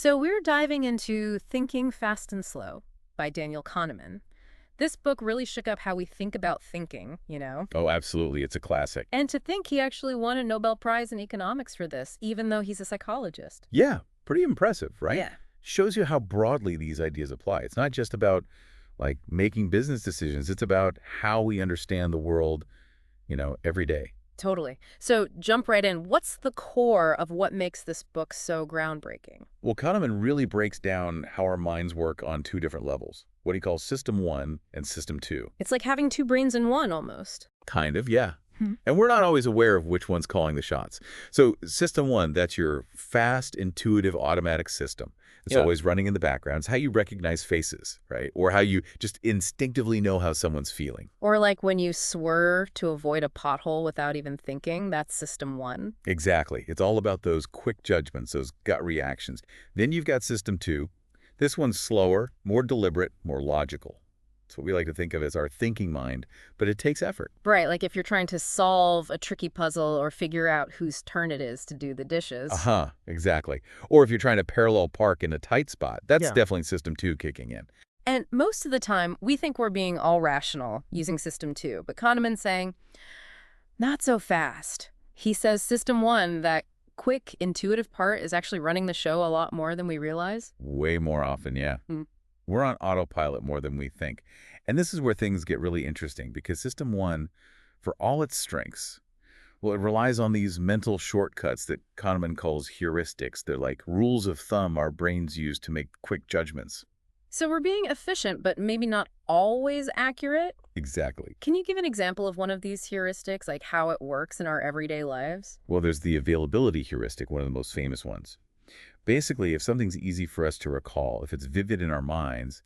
So we're diving into Thinking Fast and Slow by Daniel Kahneman. This book really shook up how we think about thinking. Oh, absolutely. It's a classic. And to think he actually won a Nobel Prize in economics for this, even though he's a psychologist. Yeah, pretty impressive, right? Yeah. Shows you how broadly these ideas apply. It's not just about, like, making business decisions. It's about how we understand the world, every day. Totally. So jump right in. What's the core of what makes this book so groundbreaking? Well, Kahneman really breaks down how our minds work on two different levels, what he calls System 1 and System 2. It's like having two brains in one, almost. Kind of, yeah. Hmm. And we're not always aware of which one's calling the shots. So System 1, that's your fast, intuitive, automatic system. It's always running in the background. It's how you recognize faces, right? Or how you just instinctively know how someone's feeling. Or like when you swerve to avoid a pothole without even thinking, that's System 1. Exactly. It's all about those quick judgments, those gut reactions. Then you've got System 2. This one's slower, more deliberate, more logical. It's what we like to think of as our thinking mind, but it takes effort. Right, like if you're trying to solve a tricky puzzle or figure out whose turn it is to do the dishes. Exactly. Or if you're trying to parallel park in a tight spot, that's Yeah. definitely System 2 kicking in. And most of the time, we think we're being all rational using System 2, but Kahneman's saying, not so fast. He says System 1, that quick, intuitive part, is actually running the show a lot more than we realize. Way more often, yeah. Hmm. We're on autopilot more than we think. And this is where things get really interesting because System 1, for all its strengths, well, it relies on these mental shortcuts that Kahneman calls heuristics. They're like rules of thumb our brains use to make quick judgments. So we're being efficient, but maybe not always accurate. Exactly. Can you give an example of one of these heuristics, like how it works in our everyday lives? Well, there's the availability heuristic, one of the most famous ones. Basically, if something's easy for us to recall, if it's vivid in our minds,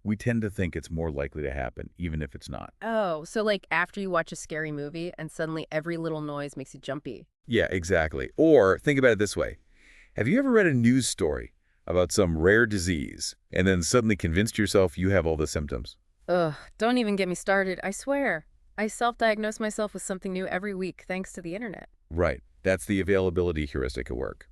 we tend to think it's more likely to happen, even if it's not. Oh, so like after you watch a scary movie and suddenly every little noise makes you jumpy. Yeah, exactly. Or think about it this way. Have you ever read a news story about some rare disease and then suddenly convinced yourself you have all the symptoms? Ugh, don't even get me started, I swear. I self-diagnose myself with something new every week thanks to the internet. Right. That's the availability heuristic at work.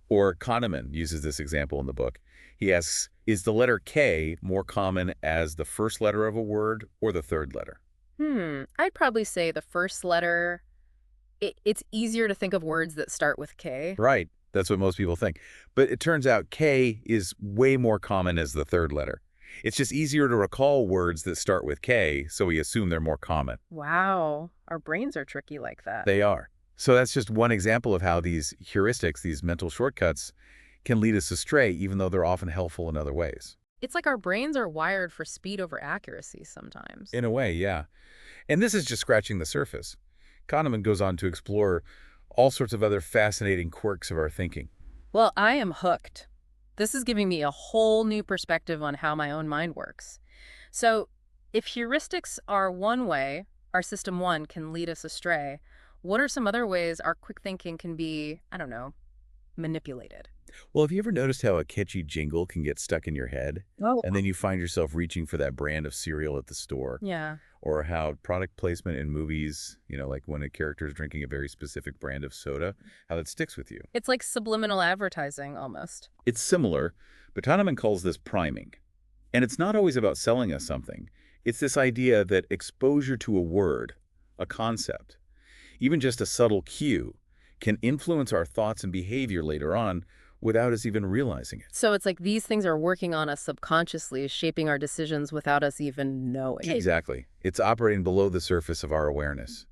Or Kahneman uses this example in the book. He asks, is the letter K more common as the first letter of a word or the third letter? I'd probably say the first letter. It's easier to think of words that start with K. Right. That's what most people think. But it turns out K is way more common as the third letter. It's just easier to recall words that start with K, so we assume they're more common. Wow, our brains are tricky like that. They are. So that's just one example of how these heuristics, these mental shortcuts, can lead us astray, even though they're often helpful in other ways. It's like our brains are wired for speed over accuracy sometimes. In a way, yeah. And this is just scratching the surface. Kahneman goes on to explore all sorts of other fascinating quirks of our thinking. Well, I am hooked. This is giving me a whole new perspective on how my own mind works. So, if heuristics are one way our System 1 can lead us astray, what are some other ways our quick thinking can be, I don't know, manipulated? Well, have you ever noticed how a catchy jingle can get stuck in your head? Oh. And then you find yourself reaching for that brand of cereal at the store? Yeah. Or how product placement in movies, like when a character is drinking a very specific brand of soda, how that sticks with you. It's like subliminal advertising, almost. It's similar, but Kahneman calls this priming. And it's not always about selling us something. It's this idea that exposure to a word, a concept, even just a subtle cue, can influence our thoughts and behavior later on without us even realizing it. So it's like these things are working on us subconsciously, shaping our decisions without us even knowing. Exactly. It's operating below the surface of our awareness.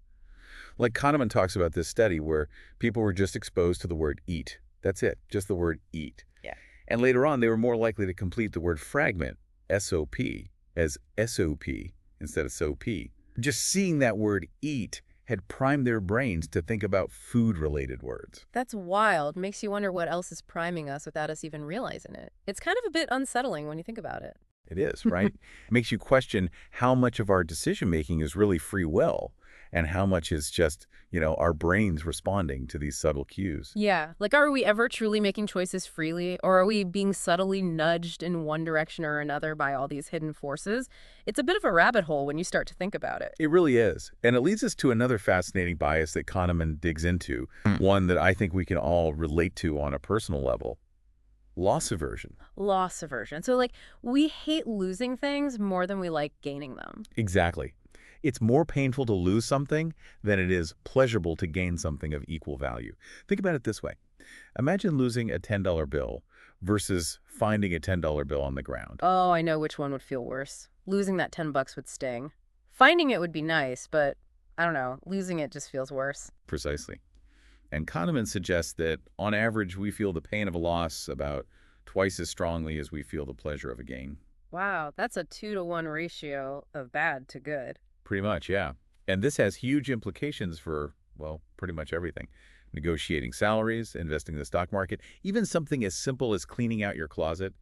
Like Kahneman talks about this study where people were just exposed to the word eat. That's it, just the word eat. Yeah. And later on, they were more likely to complete the word fragment, S-O-P, as S-O-P instead of S-O-P. Just seeing that word eat had primed their brains to think about food-related words. That's wild. Makes you wonder what else is priming us without us even realizing it. It's kind of a bit unsettling when you think about it. It is, right? It makes you question how much of our decision-making is really free will and how much is just, our brains responding to these subtle cues. Yeah. Like, are we ever truly making choices freely, or are we being subtly nudged in one direction or another by all these hidden forces? It's a bit of a rabbit hole when you start to think about it. It really is. And it leads us to another fascinating bias that Kahneman digs into, one that I think we can all relate to on a personal level. Loss aversion. Loss aversion. So, like, we hate losing things more than we like gaining them. Exactly. It's more painful to lose something than it is pleasurable to gain something of equal value. Think about it this way. Imagine losing a $10 bill versus finding a $10 bill on the ground. Oh, I know which one would feel worse. Losing that 10 bucks would sting. Finding it would be nice, but I don't know. Losing it just feels worse. Precisely. And Kahneman suggests that, on average, we feel the pain of a loss about twice as strongly as we feel the pleasure of a gain. Wow, that's a 2-to-1 ratio of bad to good. Pretty much, yeah. And this has huge implications for, well, pretty much everything. Negotiating salaries, investing in the stock market, even something as simple as cleaning out your closet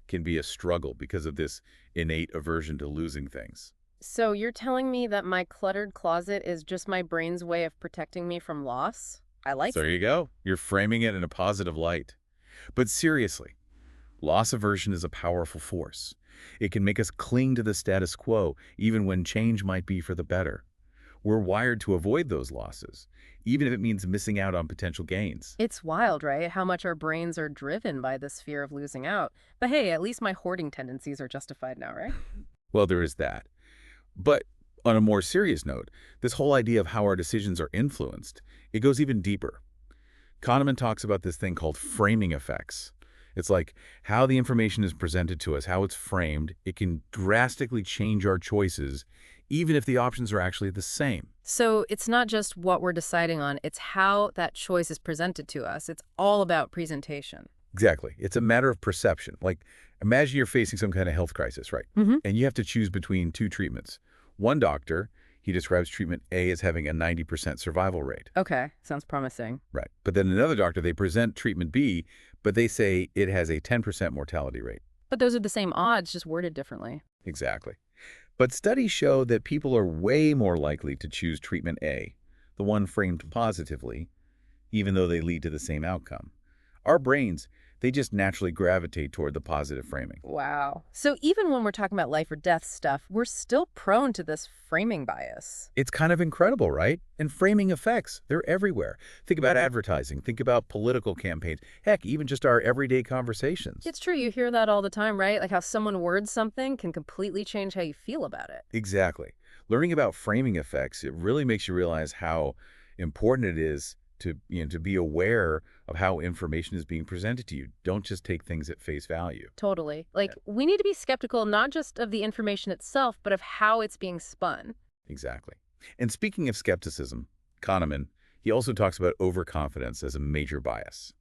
can be a struggle because of this innate aversion to losing things. So you're telling me that my cluttered closet is just my brain's way of protecting me from loss? I like So there it. you go. You're framing it in a positive light. But seriously, loss aversion is a powerful force. It can make us cling to the status quo, even when change might be for the better. We're wired to avoid those losses, even if it means missing out on potential gains. It's wild, right? How much our brains are driven by this fear of losing out. But hey, at least my hoarding tendencies are justified now, right? Well, there is that. But on a more serious note, this whole idea of how our decisions are influenced, it goes even deeper. Kahneman talks about this thing called framing effects. It's like how the information is presented to us, how it's framed. It can drastically change our choices, even if the options are actually the same. So it's not just what we're deciding on, it's how that choice is presented to us. It's all about presentation. Exactly. It's a matter of perception. Like, imagine you're facing some kind of health crisis, right? Mm-hmm. And you have to choose between two treatments. One doctor, he describes treatment A as having a 90% survival rate. Okay, sounds promising. Right. But then another doctor, they present treatment B, but they say it has a 10% mortality rate. But those are the same odds, just worded differently. Exactly. But studies show that people are way more likely to choose treatment A, the one framed positively, even though they lead to the same outcome. Our brains, they just naturally gravitate toward the positive framing. Wow. So even when we're talking about life or death stuff, we're still prone to this framing bias. It's kind of incredible, right? And framing effects, they're everywhere. Think about advertising. Think about political campaigns. Heck, even just our everyday conversations. It's true, you hear that all the time, right? Like how someone words something can completely change how you feel about it. Exactly. Learning about framing effects, it really makes you realize how important it is to be aware of how information is being presented to you. Don't just take things at face value. Totally. Like, we need to be skeptical not just of the information itself, but of how it's being spun. Exactly. And speaking of skepticism, Kahneman, he also talks about overconfidence as a major bias.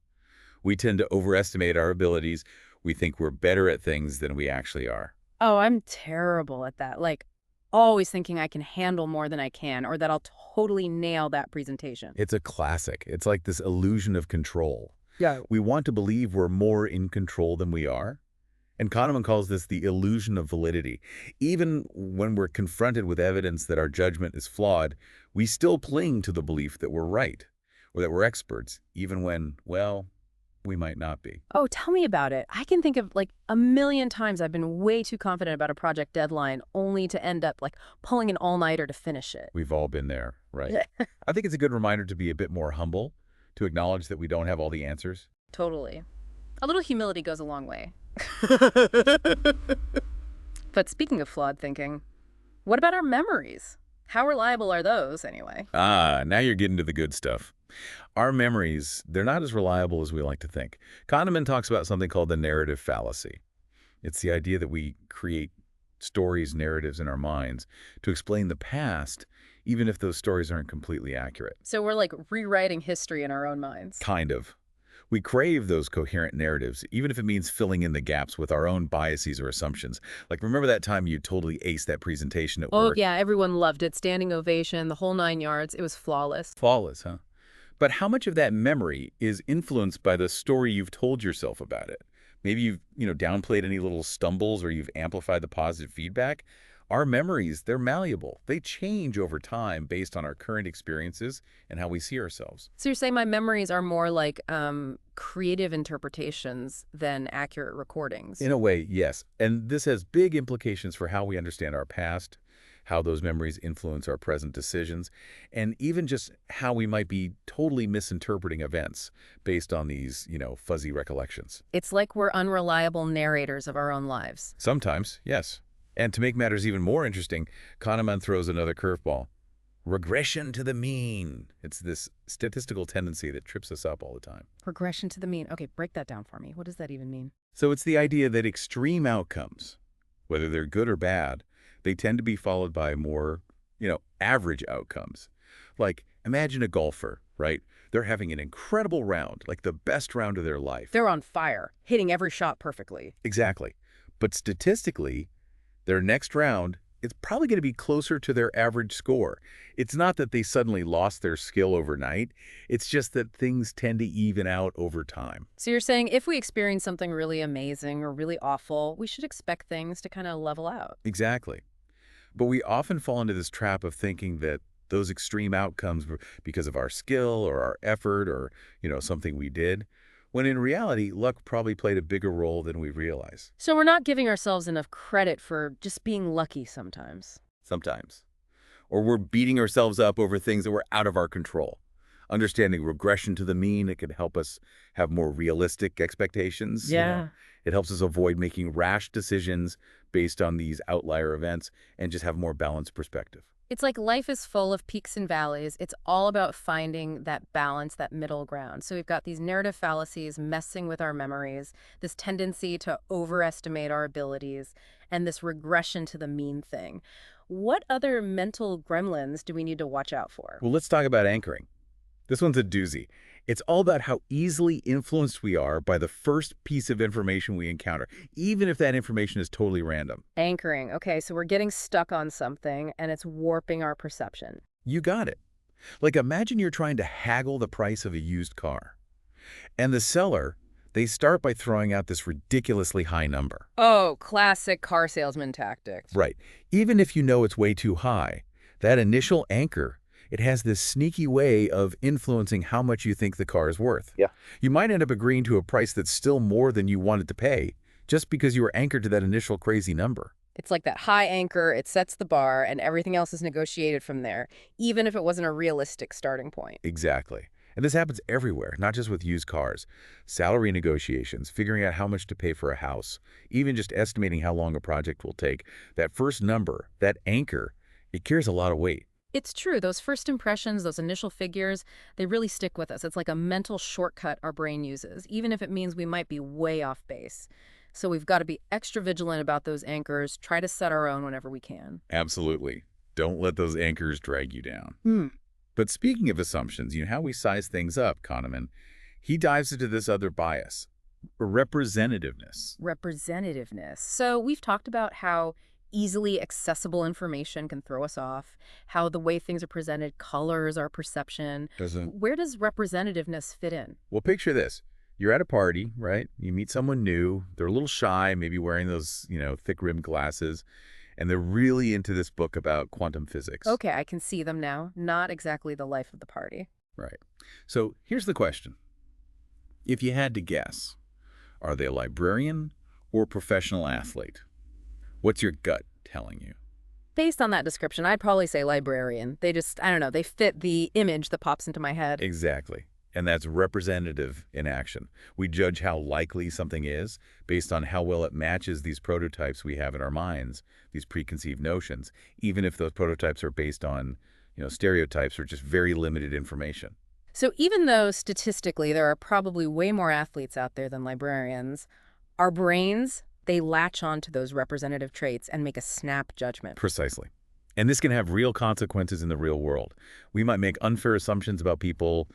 We tend to overestimate our abilities. We think we're better at things than we actually are. Oh, I'm terrible at that. Like, always thinking I can handle more than I can, or that I'll totally nail that presentation. It's a classic. It's like this illusion of control. Yeah. We want to believe we're more in control than we are. And Kahneman calls this the illusion of validity. Even when we're confronted with evidence that our judgment is flawed, we still cling to the belief that we're right or that we're experts, even when, well, we might not be. Oh, tell me about it. I can think of like a million times I've been way too confident about a project deadline only to end up like pulling an all-nighter to finish it. We've all been there, right? I think it's a good reminder to be a bit more humble, to acknowledge that we don't have all the answers. Totally. A little humility goes a long way. But speaking of flawed thinking, what about our memories? How reliable are those, anyway? Ah, now you're getting to the good stuff. Our memories, they're not as reliable as we like to think. Kahneman talks about something called the narrative fallacy. It's the idea that we create stories, narratives in our minds to explain the past, even if those stories aren't completely accurate. So we're like rewriting history in our own minds. Kind of. We crave those coherent narratives, even if it means filling in the gaps with our own biases or assumptions. Like, remember that time you totally aced that presentation at Oh, work? yeah, everyone loved it. Standing ovation, the whole 9 yards. It was flawless. Flawless, huh? But how much of that memory is influenced by the story you've told yourself about it? Maybe you've, downplayed any little stumbles or you've amplified the positive feedback. Our memories, they're malleable. They change over time based on our current experiences and how we see ourselves. So you're saying my memories are more like creative interpretations than accurate recordings? In a way, yes. And this has big implications for how we understand our past, how those memories influence our present decisions, and even just how we might be totally misinterpreting events based on these, fuzzy recollections. It's like we're unreliable narrators of our own lives. Sometimes, yes. And to make matters even more interesting, Kahneman throws another curveball. Regression to the mean. It's this statistical tendency that trips us up all the time. Regression to the mean. Okay, break that down for me. What does that even mean? So it's the idea that extreme outcomes, whether they're good or bad, they tend to be followed by more, average outcomes. Like, imagine a golfer, right? They're having an incredible round, like the best round of their life. They're on fire, hitting every shot perfectly. Exactly. But statistically, their next round, it's probably going to be closer to their average score. It's not that they suddenly lost their skill overnight. It's just that things tend to even out over time. So you're saying if we experience something really amazing or really awful, we should expect things to kind of level out. Exactly. But we often fall into this trap of thinking that those extreme outcomes were because of our skill or our effort or, something we did, when in reality, luck probably played a bigger role than we realize. So we're not giving ourselves enough credit for just being lucky sometimes. Sometimes. Or we're beating ourselves up over things that were out of our control. Understanding regression to the mean, it can help us have more realistic expectations. Yeah. It helps us avoid making rash decisions based on these outlier events and just have more balanced perspective. It's like life is full of peaks and valleys. It's all about finding that balance, that middle ground. So we've got these narrative fallacies messing with our memories, this tendency to overestimate our abilities, and this regression to the mean thing. What other mental gremlins do we need to watch out for? Well, let's talk about anchoring. This one's a doozy. It's all about how easily influenced we are by the first piece of information we encounter, even if that information is totally random. Anchoring. Okay, so we're getting stuck on something and it's warping our perception. You got it. Like imagine you're trying to haggle the price of a used car. And the seller, they start by throwing out this ridiculously high number. Oh, classic car salesman tactics. Right. Even if you know it's way too high, that initial anchor, it has this sneaky way of influencing how much you think the car is worth. Yeah. You might end up agreeing to a price that's still more than you wanted to pay, just because you were anchored to that initial crazy number. It's like that high anchor, it sets the bar, and everything else is negotiated from there, even if it wasn't a realistic starting point. Exactly. And this happens everywhere, not just with used cars. Salary negotiations, figuring out how much to pay for a house, even just estimating how long a project will take. That first number, that anchor, it carries a lot of weight. It's true. Those first impressions, those initial figures, they really stick with us. It's like a mental shortcut our brain uses, even if it means we might be way off base. So we've got to be extra vigilant about those anchors, try to set our own whenever we can. Absolutely. Don't let those anchors drag you down. But speaking of assumptions, how we size things up, Kahneman, he dives into this other bias, representativeness. Representativeness. So we've talked about how easily accessible information can throw us off, how the way things are presented colors our perception. Where does representativeness fit in? Well, picture this. You're at a party, right? You meet someone new. They're a little shy, maybe wearing those, thick-rimmed glasses, and they're really into this book about quantum physics. Okay, I can see them now. Not exactly the life of the party. Right. So here's the question. If you had to guess, are they a librarian or a professional athlete? What's your gut telling you? Based on that description, I'd probably say librarian. They just, I don't know, they fit the image that pops into my head. Exactly. And that's representative in action. We judge how likely something is based on how well it matches these prototypes we have in our minds, these preconceived notions, even if those prototypes are based on, stereotypes or just very limited information. So even though statistically there are probably way more athletes out there than librarians, our brains, they latch on to those representative traits and make a snap judgment. Precisely. And this can have real consequences in the real world. We might make unfair assumptions about people,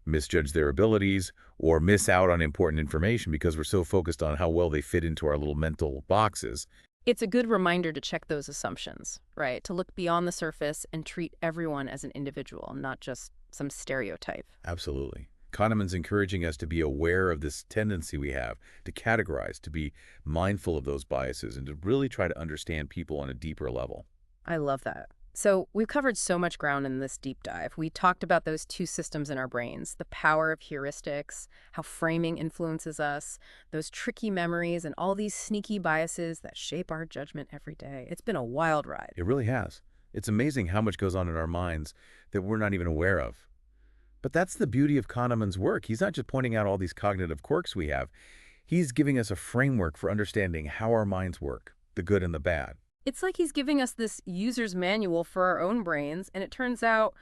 misjudge their abilities, or miss out on important information because we're so focused on how well they fit into our little mental boxes. It's a good reminder to check those assumptions, right? To look beyond the surface and treat everyone as an individual, not just some stereotype. Absolutely. Kahneman's encouraging us to be aware of this tendency we have to categorize, to be mindful of those biases, and to really try to understand people on a deeper level. I love that. So we've covered so much ground in this deep dive. We talked about those two systems in our brains, the power of heuristics, how framing influences us, those tricky memories, and all these sneaky biases that shape our judgment every day. It's been a wild ride. It really has. It's amazing how much goes on in our minds that we're not even aware of. But that's the beauty of Kahneman's work. He's not just pointing out all these cognitive quirks we have. He's giving us a framework for understanding how our minds work, the good and the bad. It's like he's giving us this user's manual for our own brains, and it turns out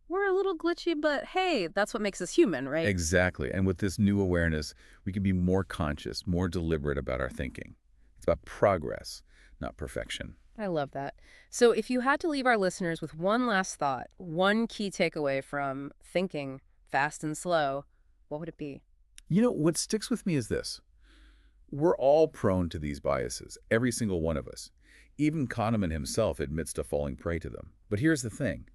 we're a little glitchy, but hey, that's what makes us human, right? Exactly. And with this new awareness, we can be more conscious, more deliberate about our thinking. It's about progress, not perfection. I love that. So if you had to leave our listeners with one last thought, one key takeaway from thinking fast and slow, what would it be? You know, what sticks with me is this. We're all prone to these biases, every single one of us. Even Kahneman himself admits to falling prey to them. But here's the thing.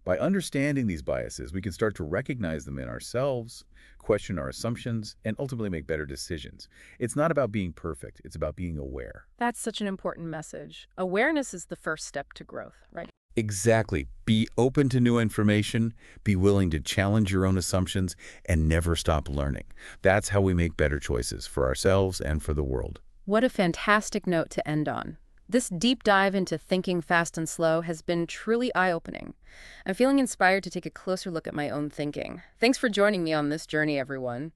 By understanding these biases, we can start to recognize them in ourselves, question our assumptions, and ultimately make better decisions. It's not about being perfect. It's about being aware. That's such an important message. Awareness is the first step to growth, right? Exactly. Be open to new information, be willing to challenge your own assumptions, and never stop learning. That's how we make better choices for ourselves and for the world. What a fantastic note to end on. This deep dive into thinking fast and slow has been truly eye-opening. I'm feeling inspired to take a closer look at my own thinking. Thanks for joining me on this journey, everyone.